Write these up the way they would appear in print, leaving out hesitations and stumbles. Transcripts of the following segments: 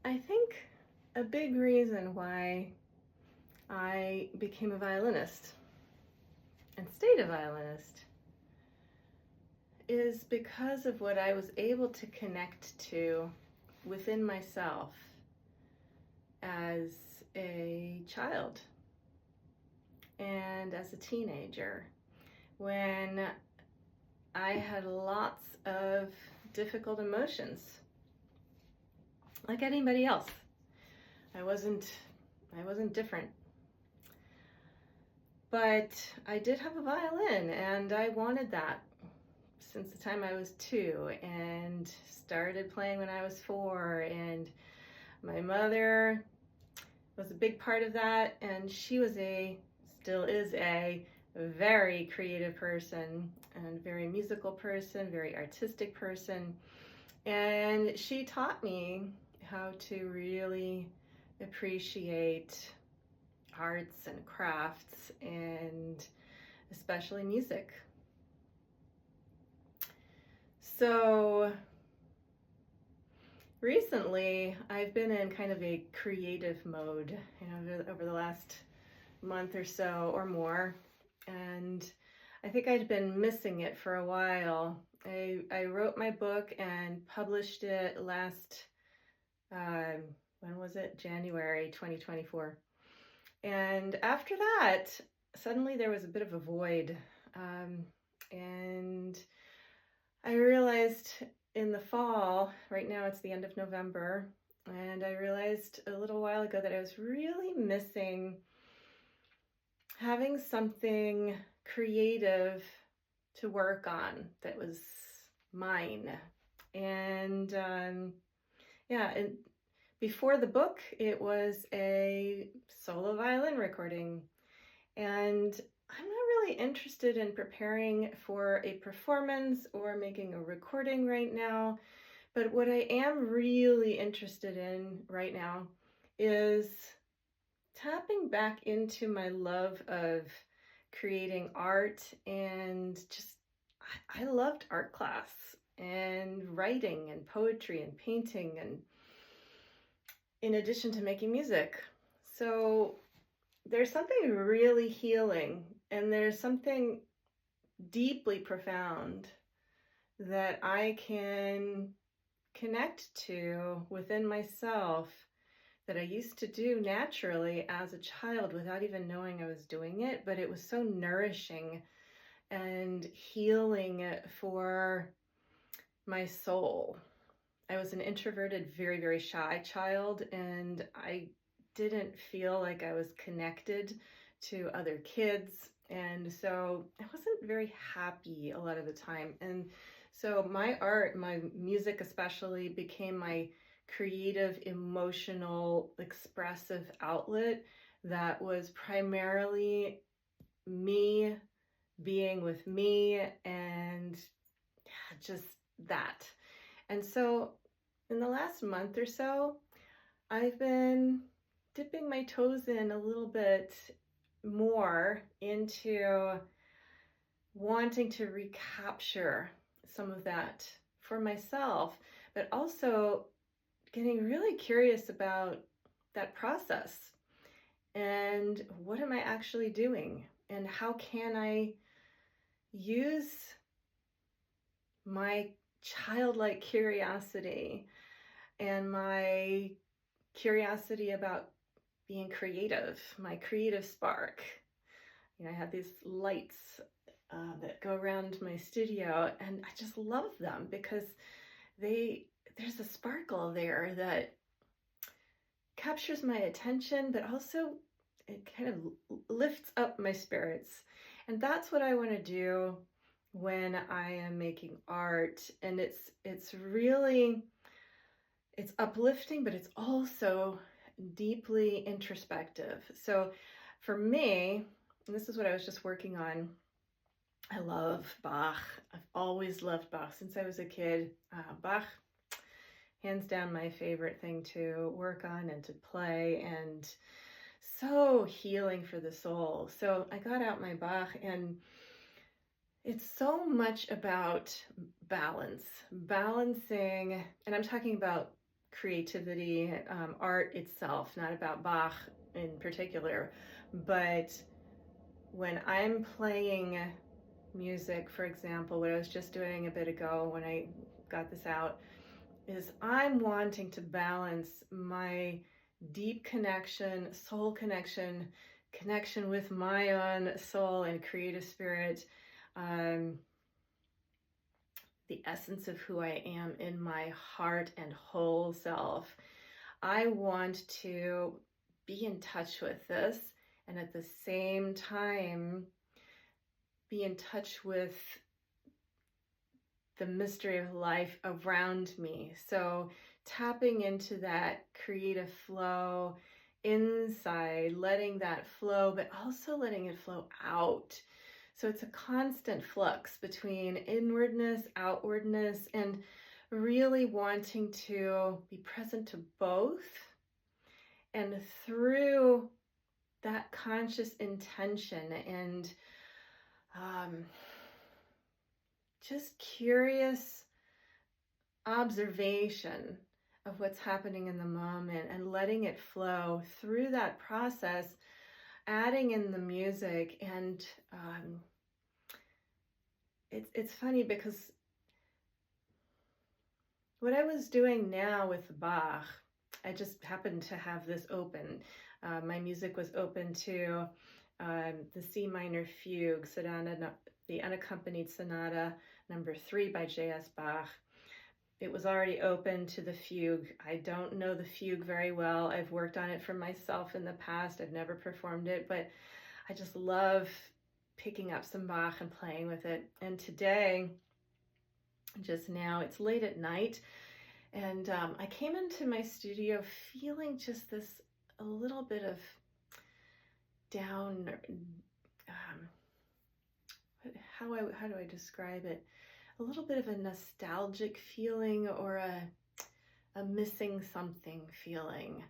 I think a big reason why I became a violinist and stayed a violinist is because of what I was able to connect to within myself as a child and as a teenager when I had lots of difficult emotions like anybody else. I wasn't different. But I did have a violin and I wanted that since the time I was 2 and started playing when I was 4, and my mother was a big part of that, and she was still is a very creative person and very musical person, very artistic person, and she taught me how to really appreciate arts and crafts, and especially music. So recently I've been in kind of a creative mode, over the last month or so or more, and I think I'd been missing it for a while. I wrote my book and published it last, when was it? January 2024. And after that, suddenly there was a bit of a void. And I realized in the fall, right now it's the end of November, and I realized a little while ago that I was really missing having something creative to work on that was mine. And and before the book, it was a solo violin recording. And I'm not really interested in preparing for a performance or making a recording right now. But what I am really interested in right now is tapping back into my love of creating art, and just, I loved art class and writing and poetry and painting, and in addition to making music. So there's something really healing and there's something deeply profound that I can connect to within myself that I used to do naturally as a child without even knowing I was doing it, but it was so nourishing and healing for my soul. I was an introverted, very, very shy child, and I didn't feel like I was connected to other kids. And so I wasn't very happy a lot of the time. And so my art, my music especially, became my creative, emotional, expressive outlet that was primarily me being with me, and just that. And so in the last month or so, I've been dipping my toes in a little bit more into wanting to recapture some of that for myself, but also getting really curious about that process and what am I actually doing, and how can I use my childlike curiosity and my curiosity about being creative, my creative spark. I have these lights that go around my studio, and I just love them because there's a sparkle there that captures my attention, but also it kind of lifts up my spirits. And that's what I want to do when I am making art. And it's really, it's uplifting, but it's also deeply introspective. So for me, and this is what I was just working on, I love Bach. I've always loved Bach since I was a kid. Bach, hands down, my favorite thing to work on and to play, and so healing for the soul. So I got out my Bach, and it's so much about balancing, and I'm talking about creativity, art itself, not about Bach in particular. But when I'm playing music, for example, what I was just doing a bit ago when I got this out, is I'm wanting to balance my deep connection, soul connection, connection with my own soul and creative spirit, the essence of who I am in my heart and whole self. I want to be in touch with this, and at the same time be in touch with the mystery of life around me. So tapping into that creative flow inside, letting that flow, but also letting it flow out. So it's a constant flux between inwardness, outwardness, and really wanting to be present to both. And through that conscious intention and just curious observation of what's happening in the moment and letting it flow through that process, adding in the music. And it's funny because what I was doing now with Bach, I just happened to have this open. My music was open to the C minor Fugue, the unaccompanied Sonata No. 3 by J.S. Bach. It was already open to the Fugue. I don't know the Fugue very well. I've worked on it for myself in the past. I've never performed it, but I just love picking up some Bach and playing with it. And today, just now, it's late at night, and I came into my studio feeling just this, a little bit of down, how do I describe it? A little bit of a nostalgic feeling, or a missing something feeling.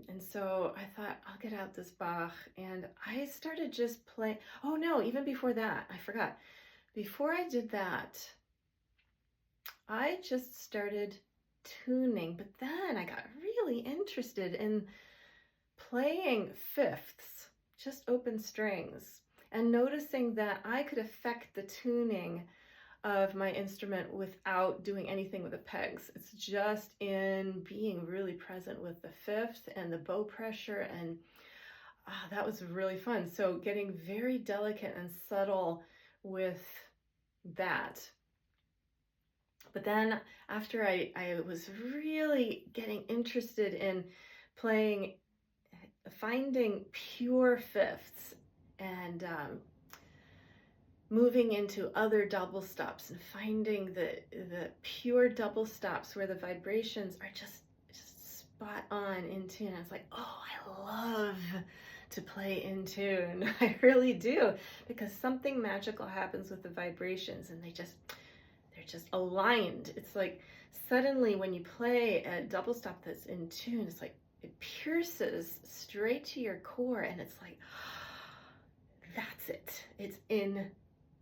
And so I thought, I'll get out this Bach, and I started just playing. Oh no, even before that, I forgot. Before I did that, I just started tuning, but then I got really interested in playing fifths, just open strings, and noticing that I could affect the tuning of my instrument without doing anything with the pegs. It's just in being really present with the fifth and the bow pressure, and that was really fun. So getting very delicate and subtle with that. But then after I was really getting interested in playing, finding pure fifths, and moving into other double stops and finding the pure double stops where the vibrations are just spot on in tune. I was like, oh, I love to play in tune. I really do, because something magical happens with the vibrations, and they're just aligned. It's like suddenly when you play a double stop that's in tune, it's like it pierces straight to your core, and it's like, that's it. It's in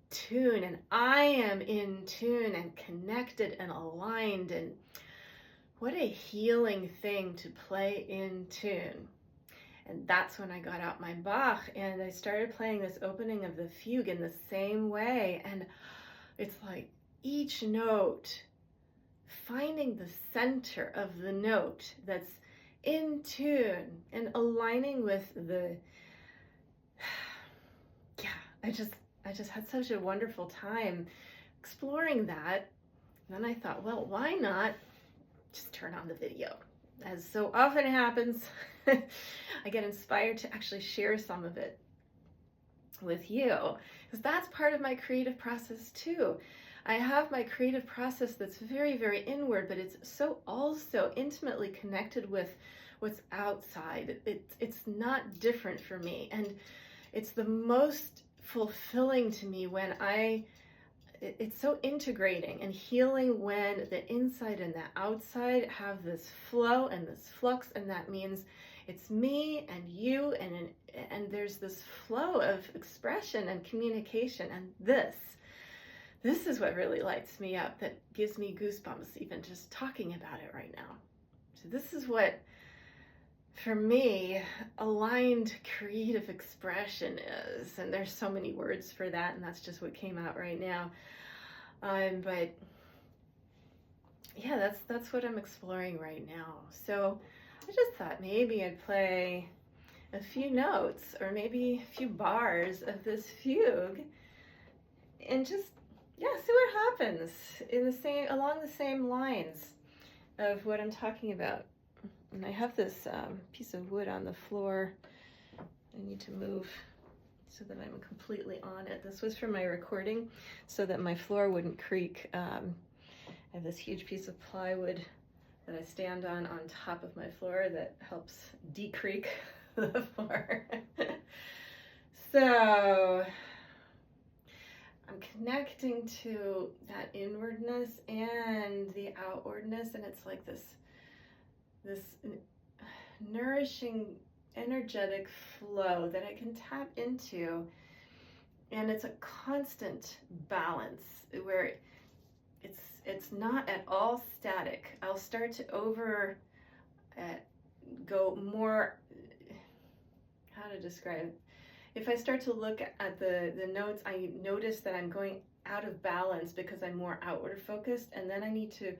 tune, and I am in tune and connected and aligned. And what a healing thing to play in tune. And that's when I got out my Bach and I started playing this opening of the Fugue in the same way. And it's like each note, finding the center of the note that's in tune and aligning with the, I just had such a wonderful time exploring that. And then I thought, well, why not just turn on the video? As so often happens, I get inspired to actually share some of it with you, because that's part of my creative process too. I have my creative process that's very, very inward, but it's so also intimately connected with what's outside. It's not different for me, and it's the most fulfilling to me when it's so integrating and healing when the inside and the outside have this flow and this flux, and that means it's me and you, and there's this flow of expression and communication, and this is what really lights me up, that gives me goosebumps even just talking about it right now. So this is what, for me, aligned creative expression is. And there's so many words for that, and that's just what came out right now. But yeah, that's what I'm exploring right now. So I just thought maybe I'd play a few notes or maybe a few bars of this fugue and just, yeah, see what happens along the same lines of what I'm talking about. And I have this piece of wood on the floor. I need to move so that I'm completely on it. This was for my recording so that my floor wouldn't creak. I have this huge piece of plywood that I stand on top of my floor that helps decreak the floor. So I'm connecting to that inwardness and the outwardness, and it's like this nourishing, energetic flow that I can tap into, and it's a constant balance where it's not at all static. I'll start to go more, how to describe it? If I start to look at the notes, I notice that I'm going out of balance because I'm more outward focused, and then I need to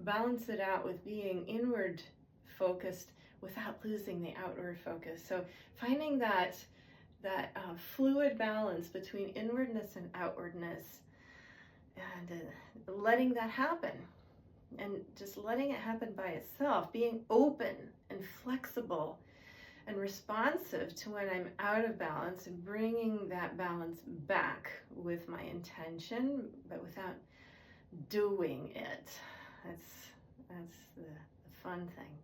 balance it out with being inward focused without losing the outward focus. So finding that fluid balance between inwardness and outwardness, and letting that happen, and just letting it happen by itself, being open and flexible and responsive to when I'm out of balance, and bringing that balance back with my intention, but without doing it. That's the fun thing.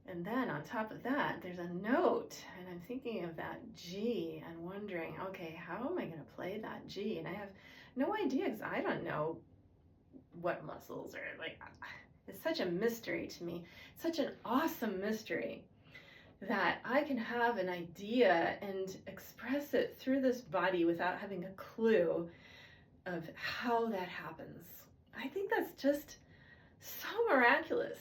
And then on top of that, there's a note, and I'm thinking of that G and wondering, okay, how am I going to play that G? And I have no idea, because I don't know what muscles are like. It's such a mystery to me, such an awesome mystery, that I can have an idea and express it through this body without having a clue of how that happens. I think that's just so miraculous,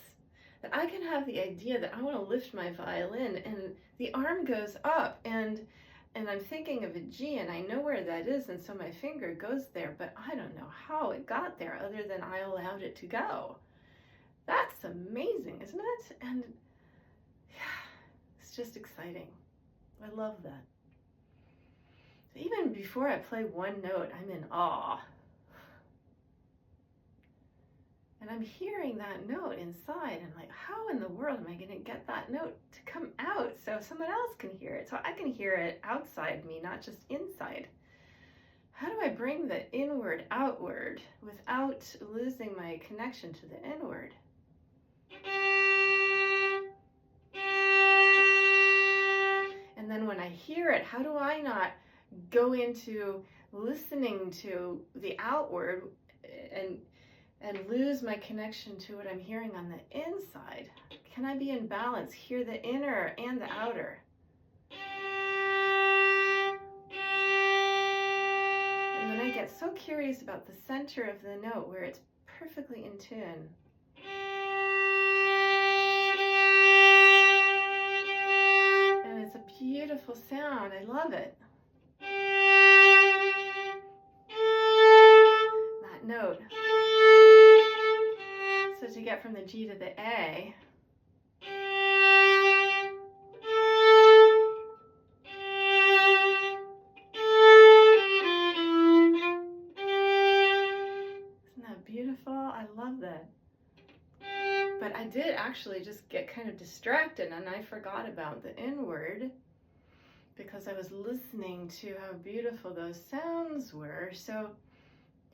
that I can have the idea that I want to lift my violin, and the arm goes up, and I'm thinking of a G, and I know where that is, and so my finger goes there, but I don't know how it got there other than I allowed it to go. That's amazing, isn't it? And yeah, it's just exciting. I love that. So even before I play one note, I'm in awe. And I'm hearing that note inside, and like, how in the world am I going to get that note to come out so someone else can hear it, so I can hear it outside me, not just inside? How do I bring the inward outward without losing my connection to the inward? And then when I hear it, how do I not go into listening to the outward and lose my connection to what I'm hearing on the inside? Can I be in balance, hear the inner and the outer? And then I get so curious about the center of the note where it's perfectly in tune. And it's a beautiful sound. I love it. That note. So to get from the G to the A, isn't that beautiful? I love that. But I did actually just get kind of distracted, and I forgot about the inward because I was listening to how beautiful those sounds were. So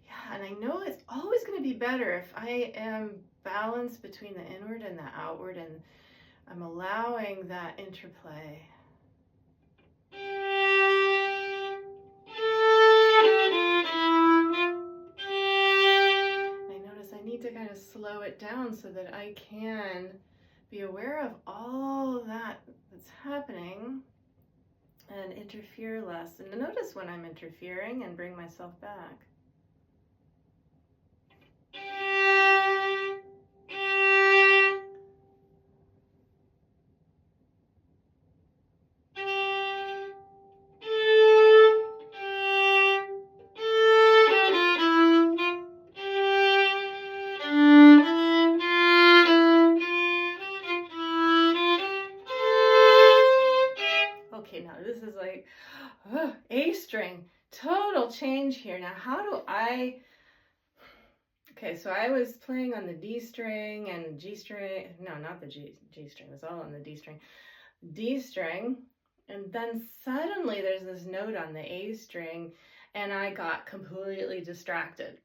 yeah, and I know it's always going to be better if I am balanced between the inward and the outward, and I'm allowing that interplay. I notice I need to kind of slow it down so that I can be aware of all that that's happening and interfere less. And notice when I'm interfering and bring myself back. A string. Total change here. Now, how do I... Okay, so I was playing on the D string and G string. No, not the G string. It was all on the D string. D string. And then suddenly there's this note on the A string, and I got completely distracted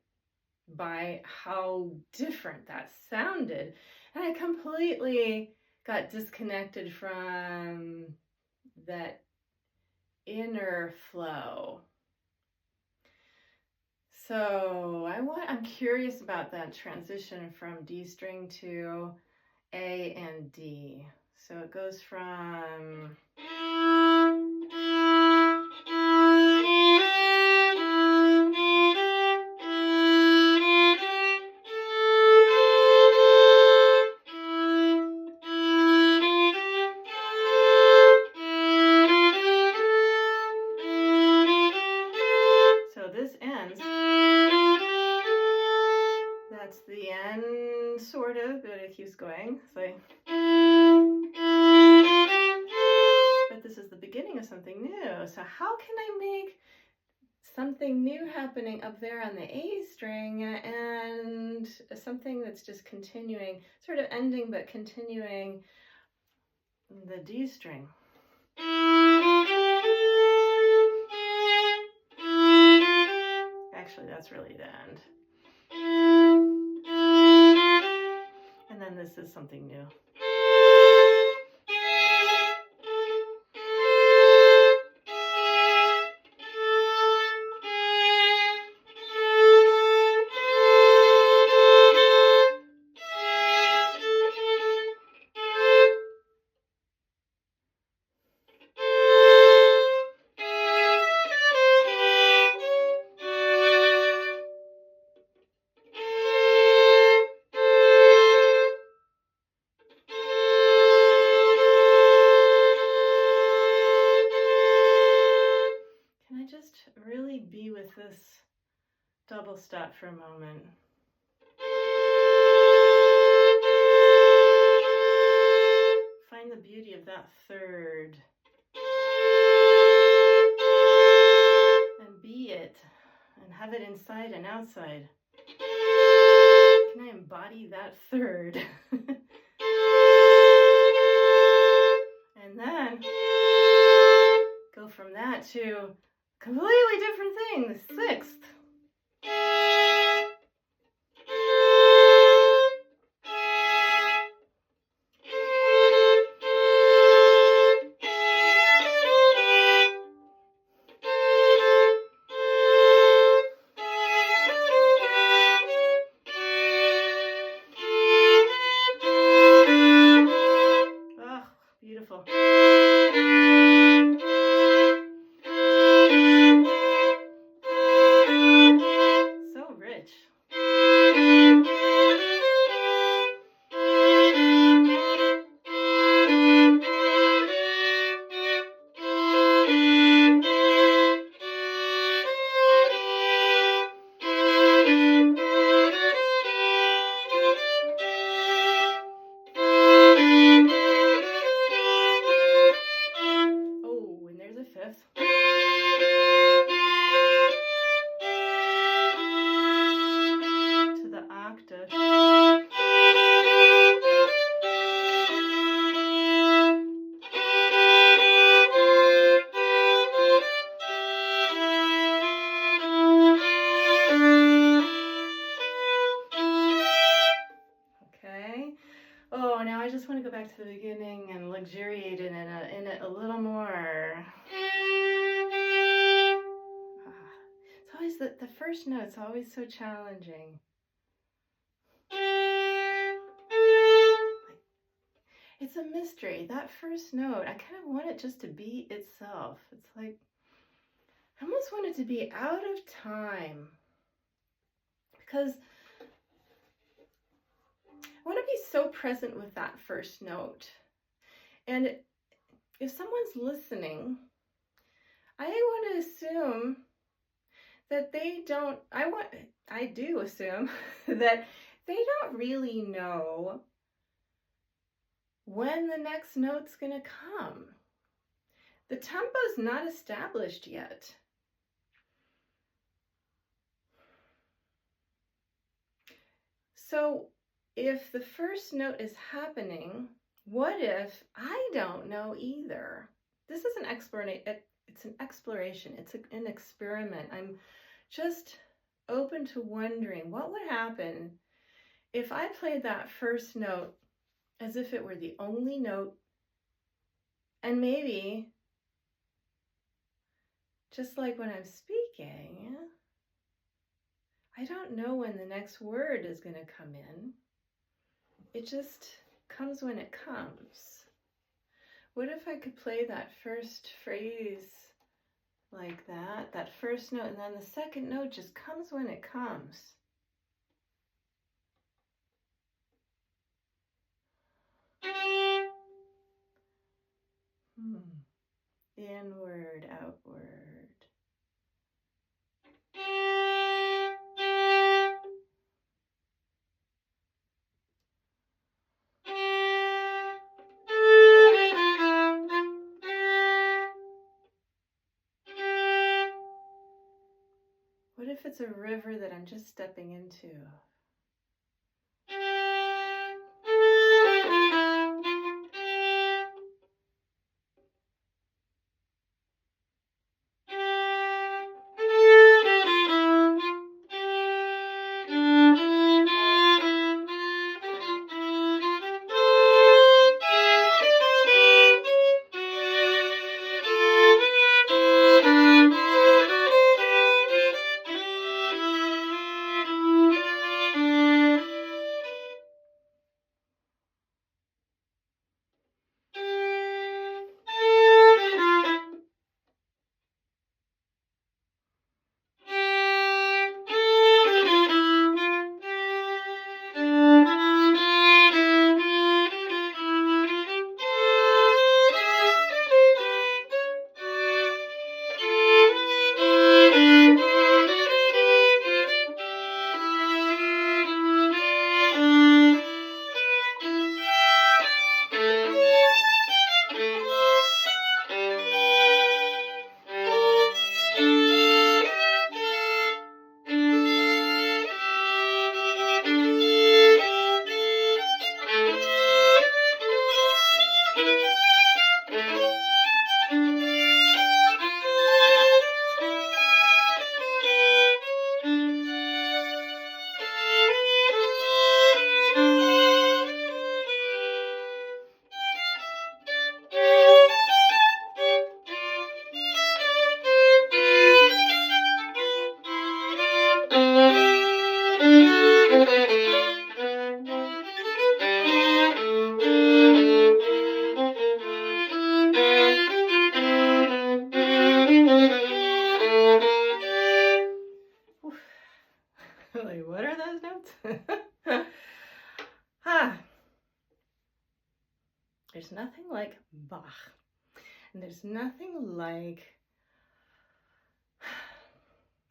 by how different that sounded. And I completely got disconnected from that inner flow. So I'm curious about that transition from D string to A and D. So it goes from... So this ends. That's the end, sort of, but it keeps going. It's like... But this is the beginning of something new. So how can I make something new happening up there on the A string and something that's just continuing, sort of ending but continuing the D string? Actually, that's really the end. And then this is something new. Really be with this double stop for a moment. Find the beauty of that third. And be it. And have it inside and outside. Can I embody that third? And then go from that to completely different thing, the sixth. Oh, beautiful. Oh, now I just want to go back to the beginning and luxuriate in it a little more. It's always the first note's always so challenging. It's a mystery. That first note, I kind of want it just to be itself. It's like, I almost want it to be out of time. Because I want to be so present with that first note. And if someone's listening, I want to assume that they don't, I do assume that they don't really know when the next note's going to come. The tempo's not established yet. So if the first note is happening, what if I don't know either? This is an exploration. It's an exploration. It's an experiment. I'm just open to wondering what would happen if I played that first note as if it were the only note, and maybe just like when I'm speaking, I don't know when the next word is going to come in. It just comes when it comes. What if I could play that first phrase like that first note, and then the second note just comes when it comes? Inward, outward. What if it's a river that I'm just stepping into? Like, what are those notes? There's nothing like Bach, and there's nothing like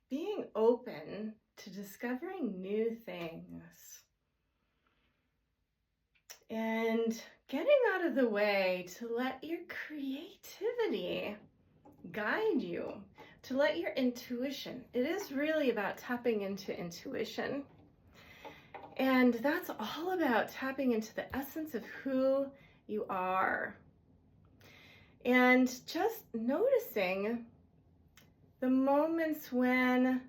being open to discovering new things and getting out of the way to let your creativity guide you, to let your intuition. It is really about tapping into intuition. And that's all about tapping into the essence of who you are. And just noticing the moments when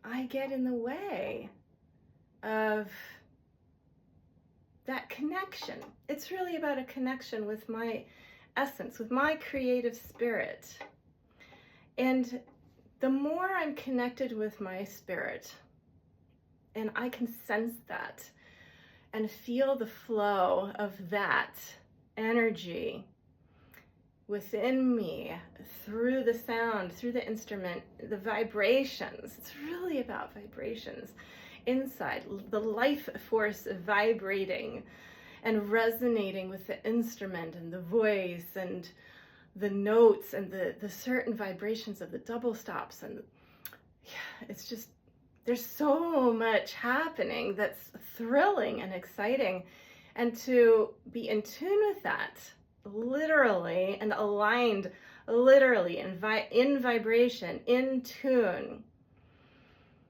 I get in the way of that connection. It's really about a connection with my essence, with my creative spirit. And the more I'm connected with my spirit, and I can sense that and feel the flow of that energy within me, through the sound, through the instrument, the vibrations. It's really about vibrations inside, the life force vibrating and resonating with the instrument and the voice and the notes and the certain vibrations of the double stops. And yeah, it's just, there's so much happening that's thrilling and exciting. And to be in tune with that, literally, and aligned literally in vibration, in tune,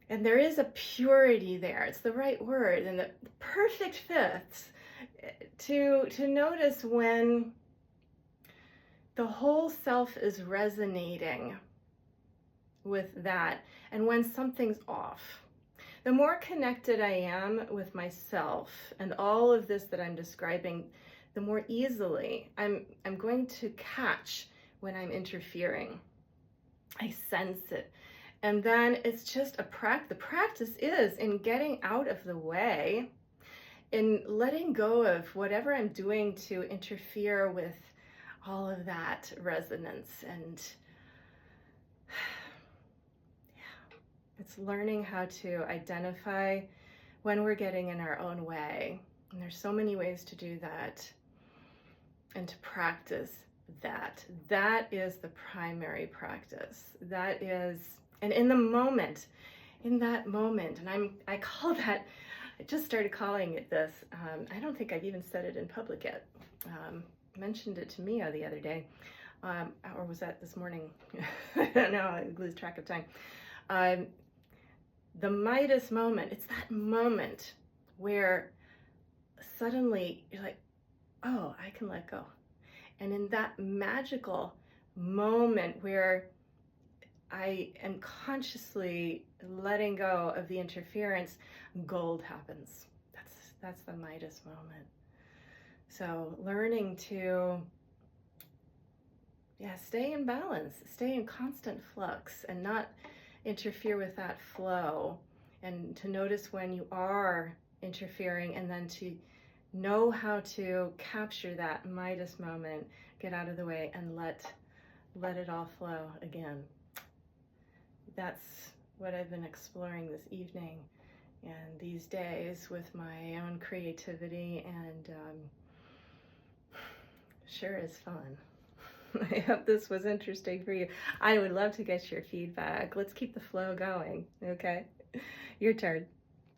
And there is a purity there. It's the right word, and the perfect fifths to notice when the whole self is resonating with that, and when something's off. The more connected I am with myself and all of this that I'm describing, the more easily I'm going to catch when I'm interfering. I sense it. And then it's just a practice. The practice is in getting out of the way, in letting go of whatever I'm doing to interfere with all of that resonance. And yeah, it's learning how to identify when we're getting in our own way. And there's so many ways to do that, and to practice that. That is the primary practice. That is, and in the moment, in that moment, and I call that, I just started calling it this. I don't think I've even said it in public yet. Mentioned it to Mia the other day, or was that this morning? I don't know, I lose track of time. The Midas moment, it's that moment where suddenly you're like, oh, I can let go. And in that magical moment where I am consciously letting go of the interference, gold happens. That's the Midas moment. So learning to, stay in balance, stay in constant flux, and not interfere with that flow, and to notice when you are interfering, and then to know how to capture that Midas moment, get out of the way, and let it all flow again. That's what I've been exploring this evening and these days with my own creativity, and sure is fun. I hope this was interesting for you. I would love to get your feedback. Let's keep the flow going, okay? Your turn.